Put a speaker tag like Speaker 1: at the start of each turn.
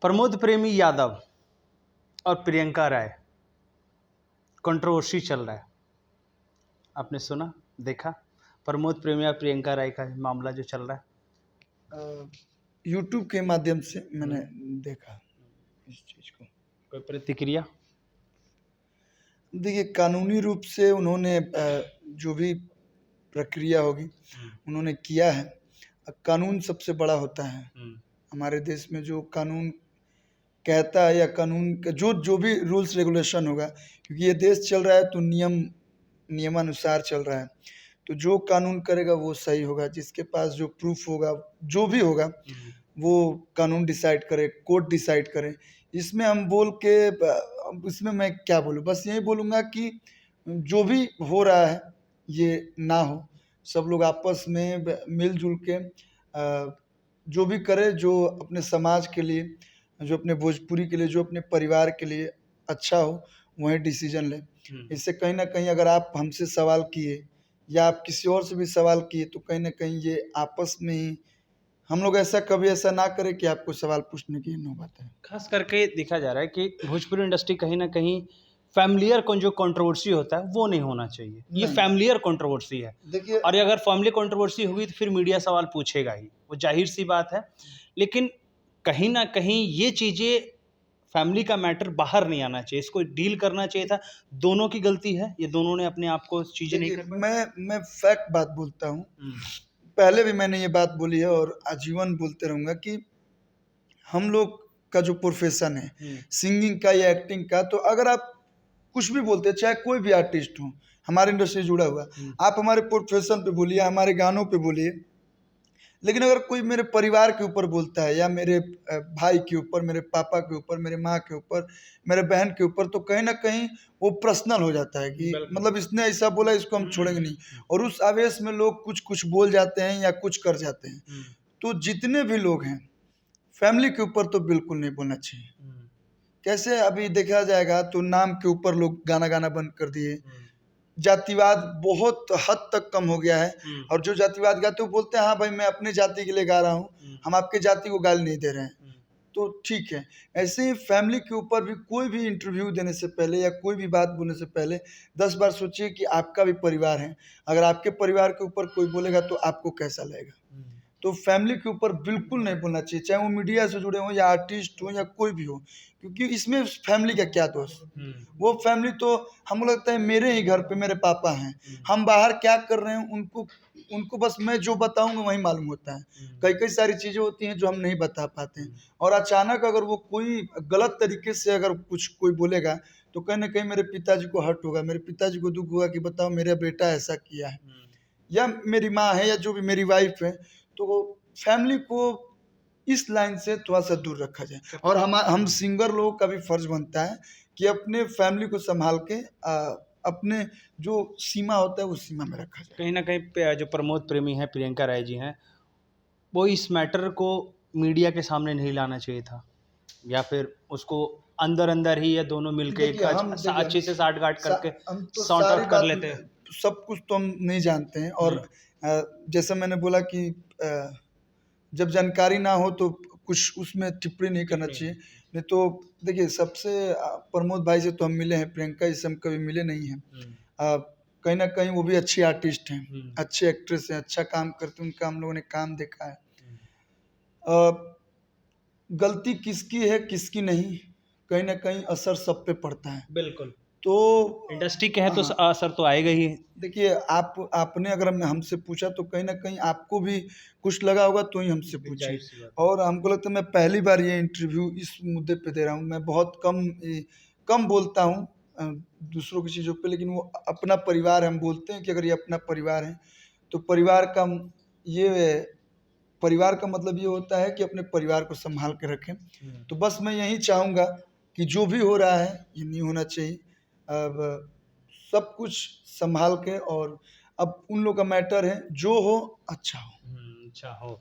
Speaker 1: प्रमोद प्रेमी यादव और प्रियंका राय कंट्रोवर्सी चल रहा है। आपने सुना, देखा? प्रमोद प्रेमी और प्रियंका राय का मामला जो चल रहा है,
Speaker 2: यूट्यूब के माध्यम से मैंने देखा इस चीज को।
Speaker 1: कोई प्रतिक्रिया?
Speaker 2: देखिए, कानूनी रूप से उन्होंने जो भी प्रक्रिया होगी उन्होंने किया है। कानून सबसे बड़ा होता है हमारे देश में। जो कानून कहता है या कानून का जो भी रूल्स रेगुलेशन होगा, क्योंकि ये देश चल रहा है तो नियमानुसार चल रहा है, तो जो कानून करेगा वो सही होगा। जिसके पास जो प्रूफ होगा, जो भी होगा, वो कानून डिसाइड करे, कोर्ट डिसाइड करे। इसमें हम बोल के इसमें मैं क्या बोलूँ, बस यही बोलूँगा कि जो भी हो रहा है ये ना हो। सब लोग आपस में मिलजुल के जो भी करे, जो अपने समाज के लिए, जो अपने भोजपुरी के लिए, जो अपने परिवार के लिए अच्छा हो, वही डिसीजन ले। इससे कहीं ना कहीं अगर आप हमसे सवाल किए या आप किसी और से भी सवाल किए तो कहीं ना कहीं ये आपस में ही, हम लोग ऐसा कभी ऐसा ना करें कि आपको सवाल पूछने की नौबत है।
Speaker 1: खास करके देखा जा रहा है कि भोजपुरी इंडस्ट्री कहीं ना कहीं फैमिलियर जो कंट्रोवर्सी होता है वो नहीं होना चाहिए। ये फैमिलियर कंट्रोवर्सी है।
Speaker 2: देखिए,
Speaker 1: और अगर फैमिली कंट्रोवर्सी होगी तो फिर मीडिया सवाल पूछेगा ही, वो जाहिर सी बात है। लेकिन कहीं ना कहीं ये चीज़ें, फैमिली का मैटर बाहर नहीं आना चाहिए, इसको डील करना चाहिए था। दोनों की गलती है, ये दोनों ने अपने आप को चीज़ें नहीं कर पाए।
Speaker 2: मैं फैक्ट बात बोलता हूँ। पहले भी मैंने ये बात बोली है और आजीवन बोलते रहूँगा कि हम लोग का जो प्रोफेशन है सिंगिंग का या एक्टिंग का, तो अगर आप कुछ भी बोलते हैं, चाहे कोई भी आर्टिस्ट हो हमारे इंडस्ट्री से जुड़ा हुआ, आप हमारे प्रोफेशन पे बोलिए, हमारे गानों पे बोलिए, लेकिन अगर कोई मेरे परिवार के ऊपर बोलता है या मेरे भाई के ऊपर, मेरे पापा के ऊपर, मेरे माँ के ऊपर, मेरे बहन के ऊपर, तो कहीं ना कहीं वो पर्सनल हो जाता है कि मतलब इसने ऐसा बोला, इसको हम छोड़ेंगे नहीं। और उस आवेश में लोग कुछ कुछ बोल जाते हैं या कुछ कर जाते हैं। तो जितने भी लोग हैं, फैमिली के ऊपर तो बिल्कुल नहीं बोलना चाहिए। कैसे अभी देखा जाएगा तो नाम के ऊपर लोग गाना गाना बंद कर दिए। जातिवाद बहुत हद तक कम हो गया है। और जो जातिवाद गाते वो बोलते हैं हाँ भाई मैं अपने जाति के लिए गा रहा हूँ, हम आपके जाति को गाली नहीं दे रहे हैं, तो ठीक है। ऐसे ही फैमिली के ऊपर भी कोई भी इंटरव्यू देने से पहले या कोई भी बात बोलने से पहले 10 बार सोचिए कि आपका भी परिवार है। अगर आपके परिवार के ऊपर कोई बोलेगा तो आपको कैसा लगेगा। तो फैमिली के ऊपर बिल्कुल नहीं बोलना चाहिए, चाहे वो मीडिया से जुड़े हों या आर्टिस्ट हो या कोई भी हो, क्योंकि इसमें फैमिली का क्या दोष। वो फैमिली तो हमको लगता है मेरे ही घर पे मेरे पापा हैं, हम बाहर क्या कर रहे हैं उनको बस मैं जो बताऊंगा वही मालूम होता है। कई सारी चीज़ें होती हैं जो हम नहीं बता पाते हैं, और अचानक अगर वो कोई गलत तरीके से अगर कुछ कोई बोलेगा तो कहीं ना कहीं मेरे पिताजी को हर्ट होगा, मेरे पिताजी को दुख होगा कि बताओ मेरा बेटा ऐसा किया है, या मेरी माँ है या जो भी मेरी वाइफ है। तो फैमिली को इस लाइन से थोड़ा सा दूर रखा जाए। और हम सिंगर लोगों का भी फर्ज बनता है कि अपने फैमिली को संभाल के अपने जो सीमा होता है उस सीमा में रखा जाए।
Speaker 1: कहीं ना कहीं जो प्रमोद प्रेमी हैं, प्रियंका राय जी हैं, वो इस मैटर को मीडिया के सामने नहीं लाना चाहिए था, या फिर उसको अंदर अंदर ही या दोनों मिलके एक अच्छे से साठ गांठ करके सॉर्ट आउट कर लेते हैं।
Speaker 2: सब कुछ तो हम नहीं जानते हैं। और जैसा मैंने बोला कि जब जानकारी ना हो तो कुछ उसमें टिप्पणी नहीं करना चाहिए। नहीं तो देखिए, सबसे प्रमोद भाई से तो हम मिले हैं, प्रियंका जी से हम कभी मिले नहीं हैं। कहीं ना कहीं वो भी अच्छी आर्टिस्ट हैं, अच्छे एक्ट्रेस हैं, अच्छा काम करते हैं, उनका हम लोगों ने काम देखा है। गलती किसकी है किसकी नहीं, कहीं ना कहीं असर सब पे पड़ता है।
Speaker 1: बिल्कुल।
Speaker 2: तो
Speaker 1: इंडस्ट्री के है तो असर तो आएगा ही।
Speaker 2: देखिए, आपने अगर हमसे पूछा तो कहीं ना कहीं आपको भी कुछ लगा होगा तो ही हमसे पूछे। और हमको लगता है मैं पहली बार ये इंटरव्यू इस मुद्दे पे दे रहा हूँ। मैं बहुत कम बोलता हूँ दूसरों की चीज़ों पे, लेकिन वो अपना परिवार, हम बोलते हैं कि अगर ये अपना परिवार है तो परिवार का मतलब ये होता है कि अपने परिवार को संभाल के रखें। तो बस मैं यही चाहूँगा कि जो भी हो रहा है ये नहीं होना चाहिए। अब सब कुछ संभाल के, और अब उन लोग का मैटर है, जो हो अच्छा हो।
Speaker 1: अच्छा हो।